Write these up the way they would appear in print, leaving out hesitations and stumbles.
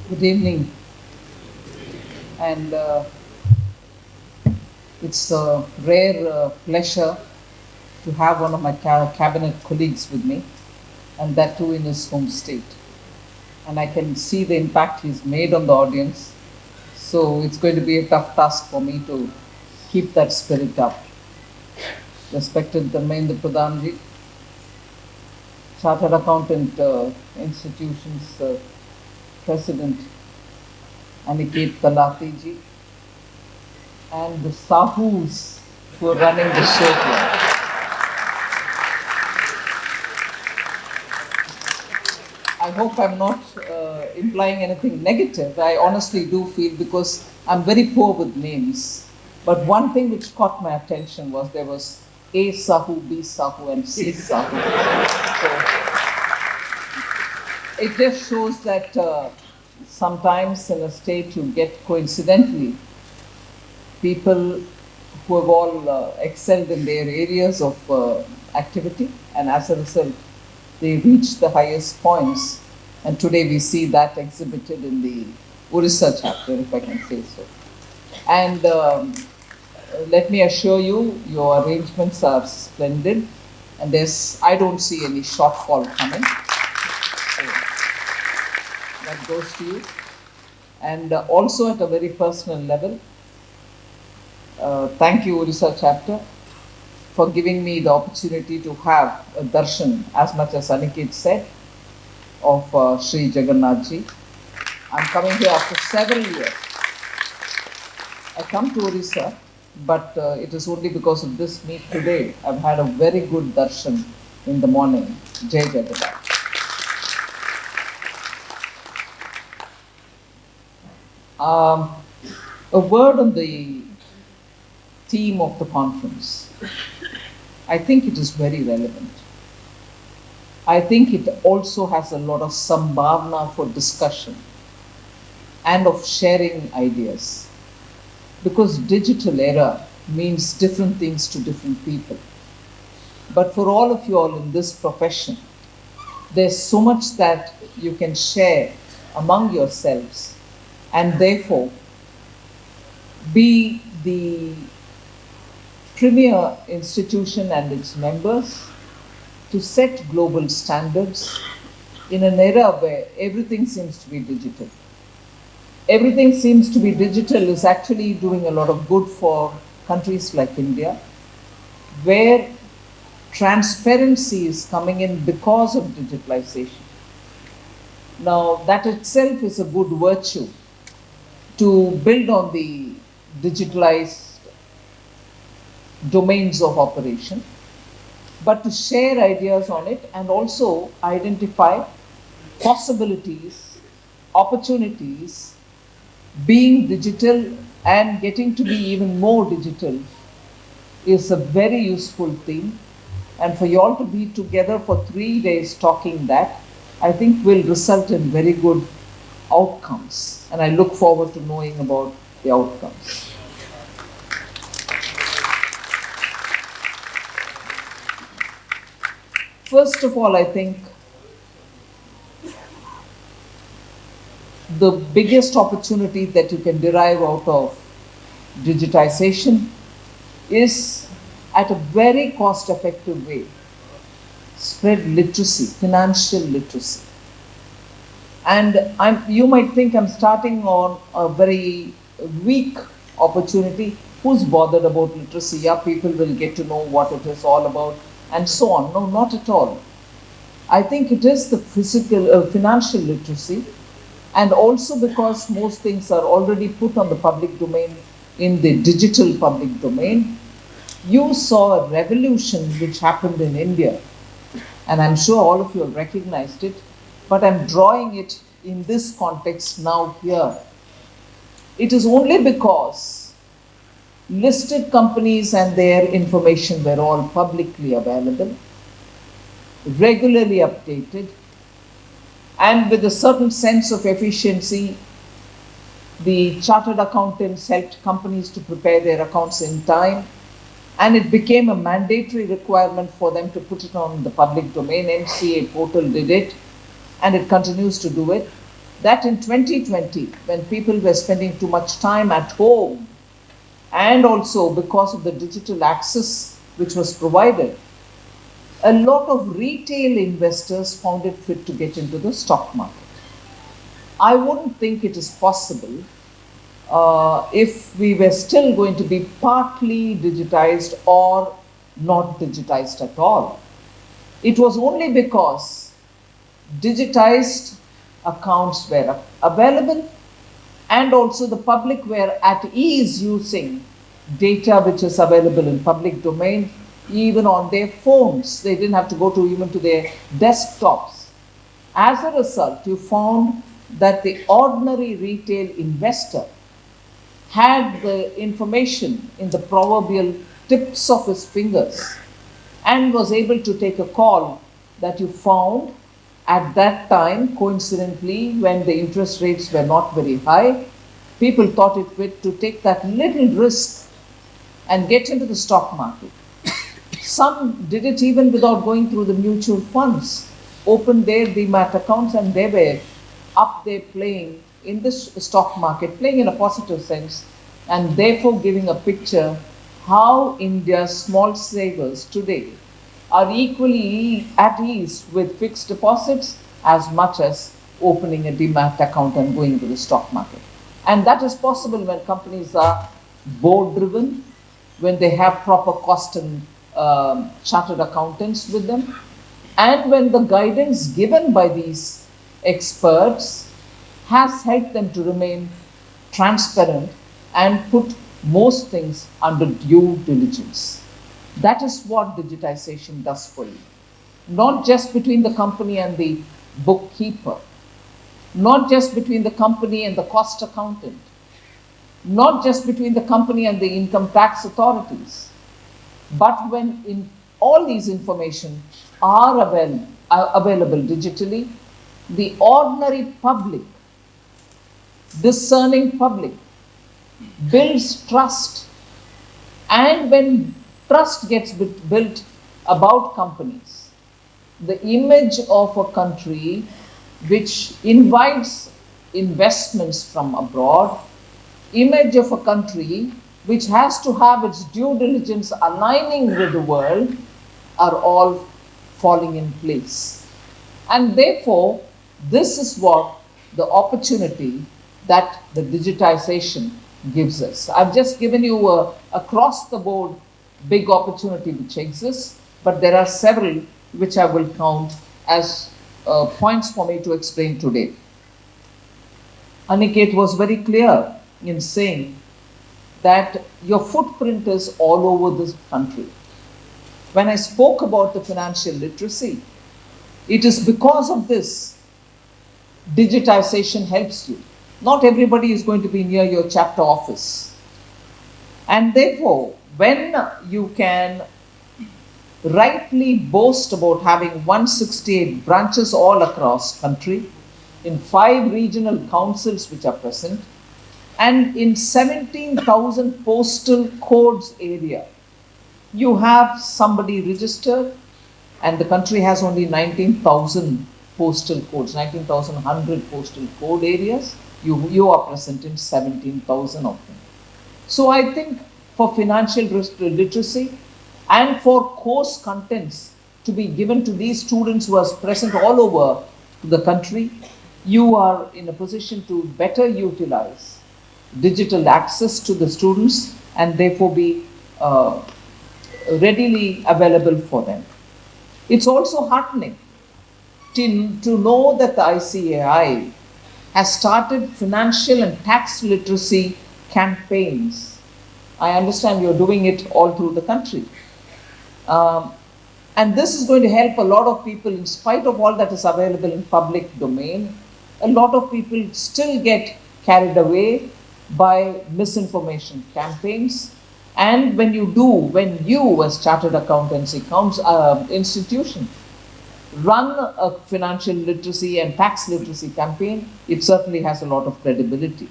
Good evening, and it's a rare pleasure to have one of my cabinet colleagues with me, and that too in his home state. And I can see the impact he's made on the audience, so it's going to be a tough task for me to keep that spirit up. Respected Dharmendra Pradhanji, Chartered Accountant Institutions President Aniket Talatiji, and the Sahus who are running the show here. I hope I'm not implying anything negative. I honestly do feel, because I'm very poor with names. But one thing which caught my attention was there was A Sahu, B Sahu, and C Sahu. So it just shows that sometimes in a state you get coincidentally people who have all excelled in their areas of activity, and as a result they reach the highest points. And today we see that exhibited in the Odisha chapter, if I can say so. And let me assure you, your arrangements are splendid, and I don't see any shortfall coming. So that goes to you. And also at a very personal level, thank you, Odisha chapter, for giving me the opportunity to have a darshan, as much as Aniket said, of Sri Jagannath Ji. I'm coming here after several years. I come to Odisha, but it is only because of this meet today. I've had a very good darshan in the morning. Jai Jagannath. A word on the theme of the conference. I think it is very relevant. I think it also has a lot of sambhavna for discussion and of sharing ideas, because digital era means different things to different people. But for all of you all in this profession, there's so much that you can share among yourselves, and therefore be the premier institution and its members to set global standards in an era where everything seems to be digital. Everything seems to be digital is actually doing a lot of good for countries like India, where transparency is coming in because of digitalization. Now, that itself is a good virtue to build on the digitalized domains of operation, but to share ideas on it and also identify possibilities, opportunities, being digital and getting to be even more digital is a very useful thing. And for you all to be together for 3 days talking that, I think will result in very good outcomes. And I look forward to knowing about the outcomes. First of all, I think the biggest opportunity that you can derive out of digitization is, at a very cost-effective way, spread literacy, financial literacy. And you might think I'm starting on a very weak opportunity. Who's bothered about literacy? Yeah, people will get to know what it is all about, and so on. No, not at all. I think it is the financial literacy, and also because most things are already put on the public domain, in the digital public domain. You saw a revolution which happened in India, and I'm sure all of you have recognized it, but I'm drawing it in this context now here. It is only because listed companies and their information were all publicly available, regularly updated, and with a certain sense of efficiency. The chartered accountants helped companies to prepare their accounts in time, and it became a mandatory requirement for them to put it on the public domain. MCA portal did it, and it continues to do it. that in 2020, when people were spending too much time at home, and also because of the digital access which was provided, a lot of retail investors found it fit to get into the stock market. I wouldn't think it is possible if we were still going to be partly digitized or not digitized at all. It was only because digitized accounts were available and also the public were at ease using data which is available in public domain, even on their phones. They didn't have to go to even to their desktops. As a result, you found that the ordinary retail investor had the information in the proverbial tips of his fingers and was able to take a call that you found at that time, coincidentally, when the interest rates were not very high. People thought it fit to take that little risk and get into the stock market. Some did it even without going through the mutual funds, opened their demat accounts, and they were up there playing in the stock market, playing in a positive sense, and therefore giving a picture how India's small savers today are equally at ease with fixed deposits as much as opening a demat account and going to the stock market. And that is possible when companies are board driven, when they have proper cost and chartered accountants with them, and when the guidance given by these experts has helped them to remain transparent and put most things under due diligence. That is what digitization does for you. Not just between the company and the bookkeeper, not just between the company and the cost accountant, not just between the company and the income tax authorities, but when all these information are available digitally, the ordinary public, discerning public, builds trust. And when trust gets built about companies, the image of a country which invites investments from abroad, image of a country which has to have its due diligence aligning with the world, are all falling in place. And therefore, this is what the opportunity that the digitization gives us. I've just given you a across the board big opportunity which exists, but there are several which I will count as points for me to explain today. Aniket was very clear in saying that your footprint is all over this country. When I spoke about the financial literacy, it is because of this digitization helps you. Not everybody is going to be near your chapter office. And therefore, when you can rightly boast about having 168 branches all across country, in 5 regional councils which are present, and in 17,000 postal codes area, you have somebody registered, and the country has only 19,000 postal codes, 19,100 postal code areas. You are present in 17,000 of them. So I think for financial literacy and for course contents to be given to these students who are present all over the country, you are in a position to better utilize digital access to the students and therefore be readily available for them. It's also heartening to know that the ICAI has started financial and tax literacy campaigns. I understand you're doing it all through the country. And this is going to help a lot of people, in spite of all that is available in public domain. A lot of people still get carried away by misinformation campaigns. And when you as chartered accountancy institution run a financial literacy and tax literacy campaign, it certainly has a lot of credibility.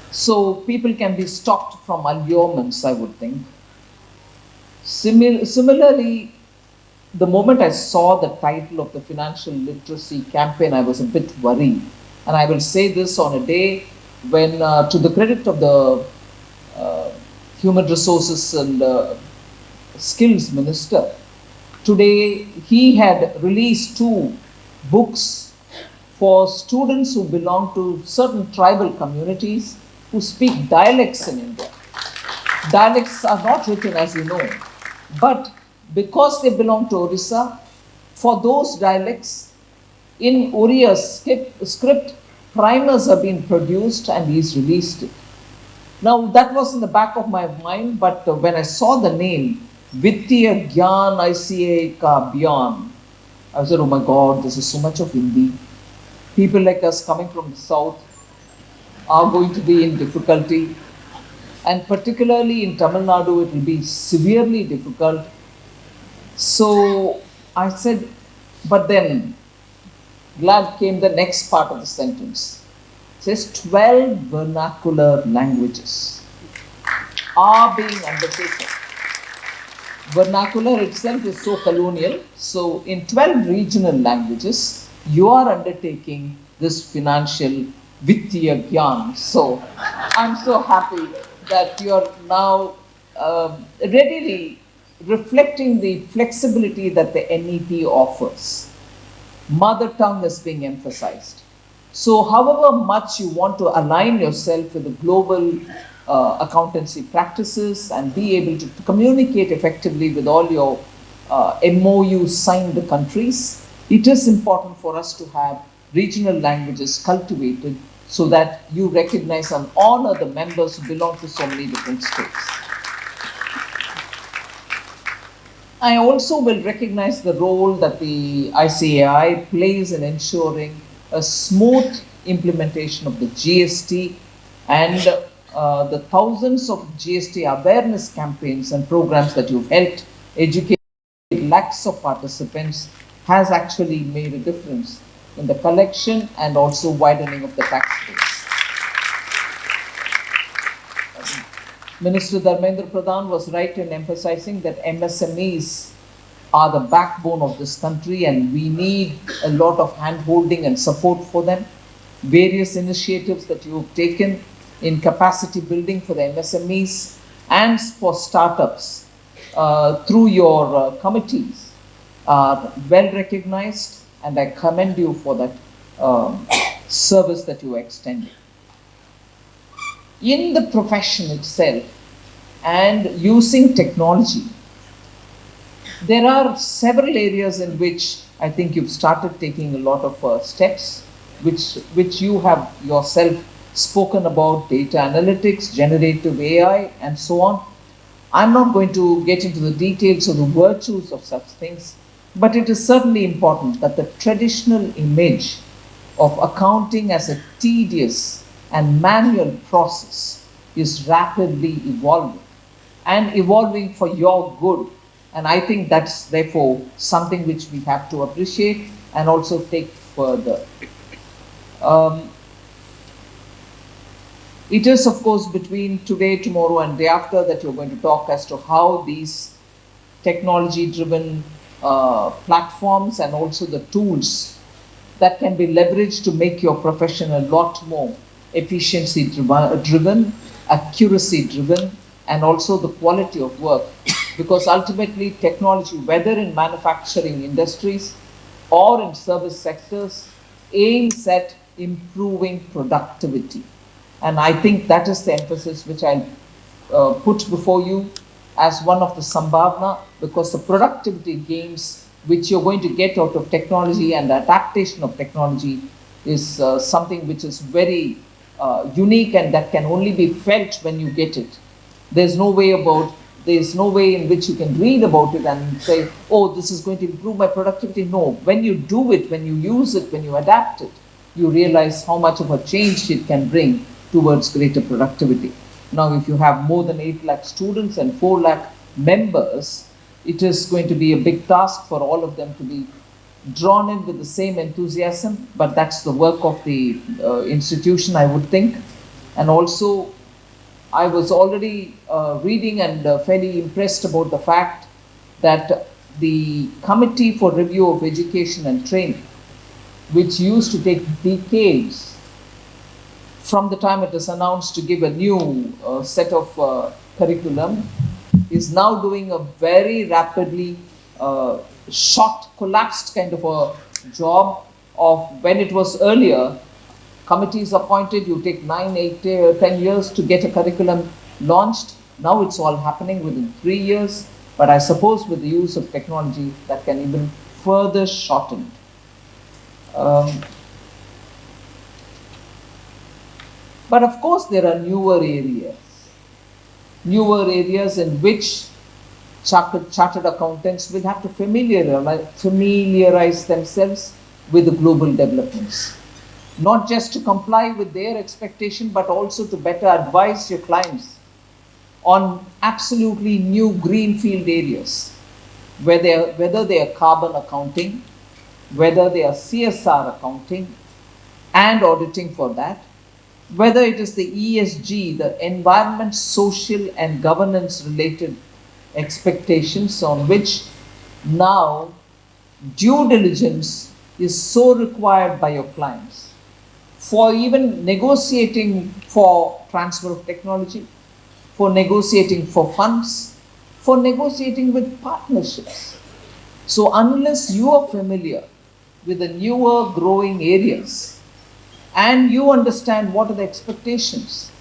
So people can be stopped from allurements, I would think. Similarly, The moment I saw the title of the financial literacy campaign, I was a bit worried. And I will say this on a day when, to the credit of the uh, Human Resources and Skills Minister, today he had released two books for students who belong to certain tribal communities who speak dialects in India. Dialects are not written, as you know, but because they belong to Odisha, for those dialects, in Oriya script, primers have been produced and he's released it. Now, that was in the back of my mind, but when I saw the name, Vittiya Gyan ICA Ka Byan, I said, oh my God, this is so much of Hindi. People like us coming from the south are going to be in difficulty, and particularly in Tamil Nadu, it will be severely difficult. So I said, but then, glad came the next part of the sentence. It says 12 vernacular languages are being undertaken. Vernacular itself is so colonial. So, in 12 regional languages, you are undertaking this financial Vittiya Gyan. So, I'm so happy that you are now readily reflecting the flexibility that the NEP offers. Mother tongue is being emphasized. So, however much you want to align yourself with the global accountancy practices and be able to communicate effectively with all your MOU signed countries, it is important for us to have regional languages cultivated so that you recognize and honor the members who belong to so many different states. I also will recognize the role that the ICAI plays in ensuring a smooth implementation of the GST and the thousands of GST awareness campaigns and programs that you've helped educate lakhs of participants has actually made a difference in the collection and also widening of the tax base. Minister Dharmendra Pradhan was right in emphasizing that MSMEs are the backbone of this country and we need a lot of hand-holding and support for them. Various initiatives that you have taken in capacity building for the MSMEs and for startups through your committees are well recognized, and I commend you for that service that you are extending. In the profession itself and using technology, there are several areas in which I think you've started taking a lot of steps, which you have yourself spoken about: data analytics, generative AI, and so on. I'm not going to get into the details of the virtues of such things, but it is certainly important that the traditional image of accounting as a tedious and manual process is rapidly evolving and evolving for your good. And I think that's therefore something which we have to appreciate and also take further. It is, of course, between today, tomorrow, and day after that you're going to talk as to how these technology-driven platforms and also the tools that can be leveraged to make your profession a lot more efficiency-driven, accuracy-driven, and also the quality of work. Because ultimately, technology, whether in manufacturing industries or in service sectors, aims at improving productivity. And I think that is the emphasis which I'll put before you as one of the Sambhavna, because the productivity gains which you're going to get out of technology and the adaptation of technology is something which is very unique and that can only be felt when you get it. There's no way in which you can read about it and say, oh, this is going to improve my productivity. No, when you do it, when you use it, when you adapt it, you realize how much of a change it can bring towards greater productivity. Now, if you have more than 8 lakh students and 4 lakh members, it is going to be a big task for all of them to be drawn in with the same enthusiasm, but that's the work of the institution, I would think. And also, I was already reading and fairly impressed about the fact that the Committee for Review of Education and Training, which used to take decades from the time it is announced to give a new set of curriculum, is now doing a very rapidly short, collapsed kind of a job of when it was earlier, committees appointed, you take 9, 8, 10 years to get a curriculum launched. Now it's all happening within 3 years, but I suppose with the use of technology that can even further shorten. But of course, there are newer areas in which chartered accountants will have to familiarize themselves with the global developments. Not just to comply with their expectation, but also to better advise your clients on absolutely new greenfield areas, whether they are carbon accounting, whether they are CSR accounting and auditing for that, whether it is the ESG, the environment, social and governance related expectations on which now due diligence is so required by your clients for even negotiating for transfer of technology, for negotiating for funds, for negotiating with partnerships. So unless you are familiar with the newer growing areas and you understand what are the expectations,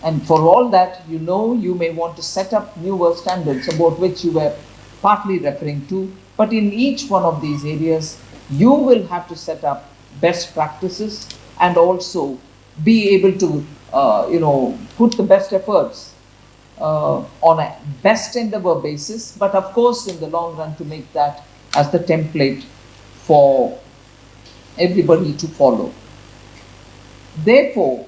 and for all that, you may want to set up newer standards about which you were partly referring to, but in each one of these areas, you will have to set up best practices and also be able to, put the best efforts on a best endeavor basis, but of course, in the long run, to make that as the template for everybody to follow. Therefore,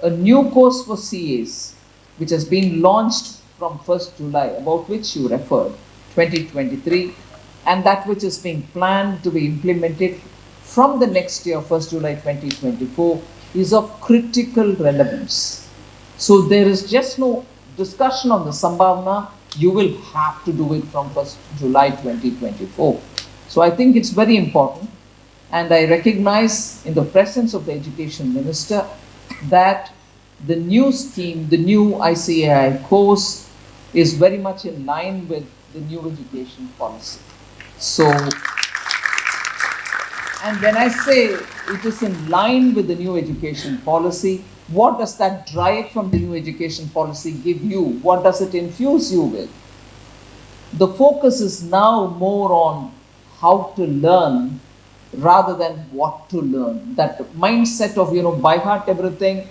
a new course for CAs, which has been launched from 1st July, about which you referred, 2023, and that which is being planned to be implemented from the next year, 1st July 2024, is of critical relevance. So there is just no discussion on the Sambhavana, you will have to do it from 1st July 2024. So I think it's very important, and I recognize in the presence of the Education Minister that the new scheme, the new ICAI course is very much in line with the new education policy. So, and when I say it is in line with the new education policy, what does that drive from the new education policy give you? What does it infuse you with? The focus is now more on how to learn rather than what to learn. That mindset of, by heart everything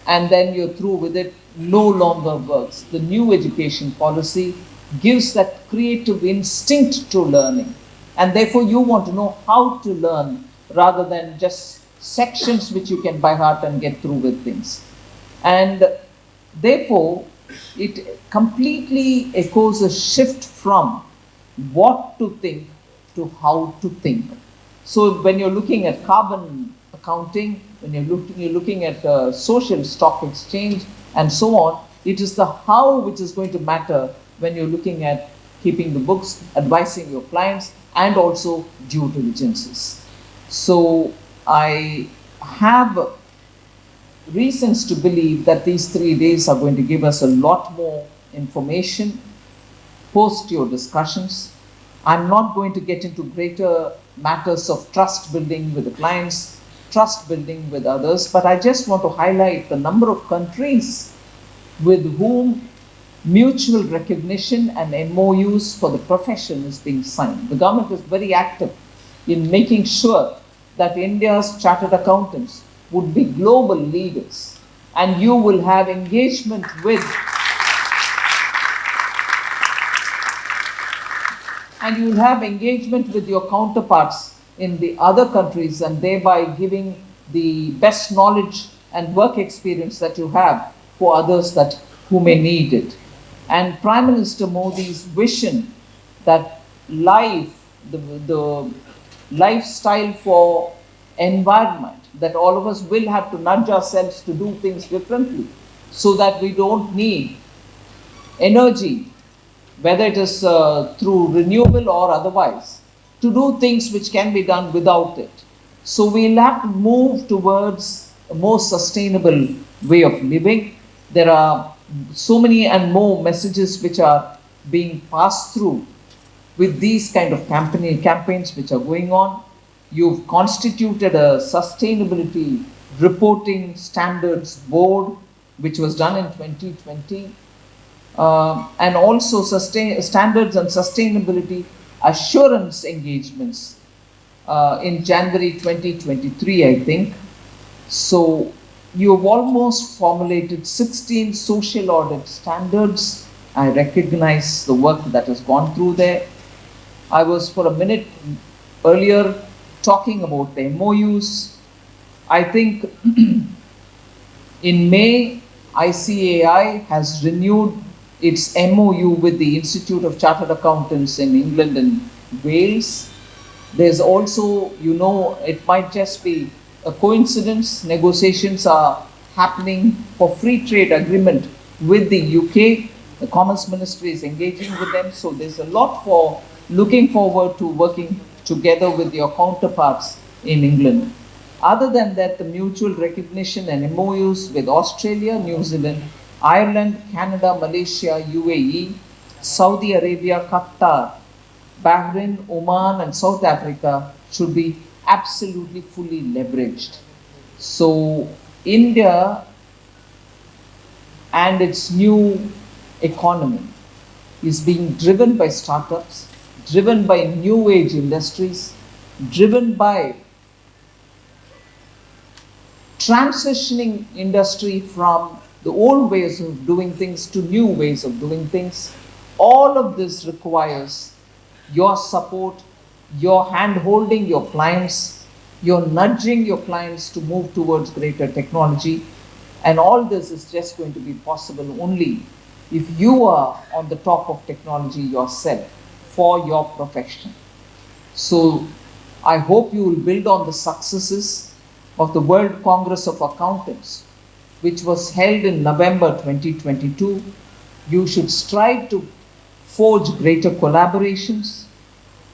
and then you're through with it no longer works. The new education policy gives that creative instinct to learning, and therefore you want to know how to learn rather than just sections which you can by heart and get through with things. And therefore, it completely echoes a shift from what to think to how to think. So when you're looking at carbon accounting, when you're looking at social stock exchange and so on, it is the how which is going to matter when you're looking at keeping the books, advising your clients, and also due diligences. So I have reasons to believe that these 3 days are going to give us a lot more information post your discussions. I'm not going to get into greater matters of trust building with the clients, trust building with others, but I just want to highlight the number of countries with whom mutual recognition and MOUs for the profession is being signed. The government is very active in making sure that India's chartered accountants would be global leaders, and you will have engagement with your counterparts in the other countries, and thereby giving the best knowledge and work experience that you have for others who may need it. And Prime Minister Modi's vision that the lifestyle for environment, that all of us will have to nudge ourselves to do things differently so that we don't need energy whether it is through renewable or otherwise, to do things which can be done without it. So we'll have to move towards a more sustainable way of living. There are so many and more messages which are being passed through with these kind of campaigns which are going on. You've constituted a sustainability reporting standards board, which was done in 2020, and also standards and sustainability assurance engagements in January 2023, I think. So you have almost formulated 16 social audit standards. I recognize the work that has gone through there. I was for a minute earlier talking about the MOUs. I think in May, ICAI has renewed its MOU with the Institute of Chartered Accountants in England and Wales. There's also, it might just be a coincidence, negotiations are happening for free trade agreement with the UK. The Commerce Ministry is engaging with them. So there's a lot for looking forward to working together with your counterparts in England. Other than that, the mutual recognition and MOUs with Australia, New Zealand, Ireland, Canada, Malaysia, UAE, Saudi Arabia, Qatar, Bahrain, Oman, and South Africa should be absolutely fully leveraged. So India and its new economy is being driven by startups, driven by new age industries, driven by transitioning industry from the old ways of doing things to new ways of doing things. All of this requires your support, your hand holding your clients, your nudging your clients to move towards greater technology. And all this is just going to be possible only if you are on the top of technology yourself for your profession. So I hope you will build on the successes of the World Congress of Accountants, which was held in November 2022. You should strive to forge greater collaborations.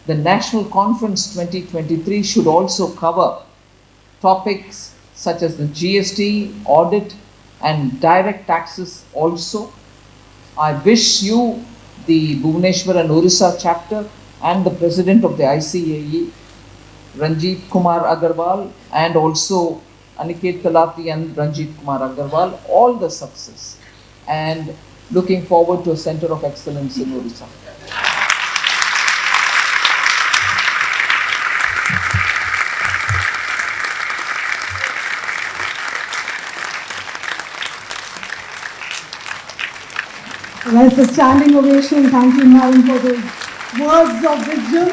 The National Conference 2023 should also cover topics such as the GST, audit, and direct taxes also. I wish you, the Bhubaneswar and Odisha chapter, and the President of the ICAE, Ranjit Kumar Agarwal, and also Aniket Talati and Ranjit Kumar Agarwal, all the success, and looking forward to a center of excellence in Odisha. Well, it's a standing ovation. Thank you, Madam, for those words of wisdom.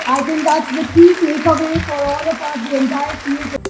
I think that's the key takeaway for all of us, the entire field.